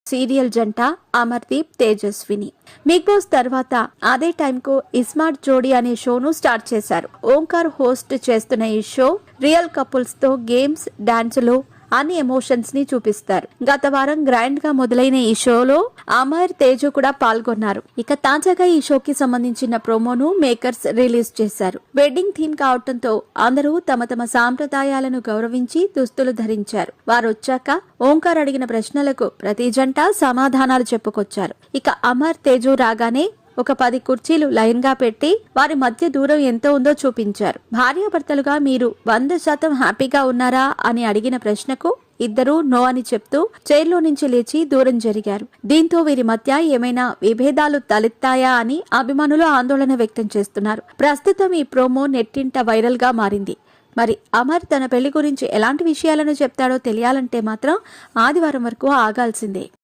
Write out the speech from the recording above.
Serial జంట Amardeep Tejaswini. Big boss తర్వాత అదే టైంకు ఇస్మార్ట్ జోడీ అనే షోను స్టార్ట్ చేశారు. ఓంకార్ హోస్ట్ చేస్తున్న ఈ షో రియల్ కపుల్స్ తో గేమ్స్, డాన్సులు, అన్ని ఎమోషన్స్ ని చూపిస్తారు. గత వారం గ్రాండ్ గా మొదలైన ఈ షోలో అమర్, తేజు కూడా పాల్గొన్నారు. ఇక తాజాగా ఈ షోకి సంబంధించిన ప్రోమోను మేకర్స్ రిలీజ్ చేశారు. వెడ్డింగ్ థీమ్ కావడంతో అందరూ తమ తమ సాంప్రదాయాలను గౌరవించి దుస్తులు ధరించారు. వారొచ్చాక ఓంకార్ అడిగిన ప్రశ్నలకు ప్రతి జంట సమాధానాలు చెప్పుకొచ్చారు. ఇక అమర్, తేజు రాగానే ఒక 10 కుర్చీలు లైన్ గా పెట్టి వారి మధ్య దూరం ఎంత ఉందో చూపించారు. భార్యాభర్తలుగా మీరు 100% హ్యాపీగా ఉన్నారా అని అడిగిన ప్రశ్నకు ఇద్దరూ నో అని చెప్తూ చైర్లో నుంచి లేచి దూరం జరిగారు. దీంతో వీరి మధ్య ఏమైనా విభేదాలు తలెత్తాయా అని అభిమానులు ఆందోళన వ్యక్తం చేస్తున్నారు. ప్రస్తుతం ఈ ప్రోమో నెట్టింట వైరల్ గా మారింది. మరి అమర్ తన పెళ్లి గురించి ఎలాంటి విషయాలను చెప్తాడో తెలియాలంటే మాత్రం ఆదివారం వరకు ఆగాల్సిందే.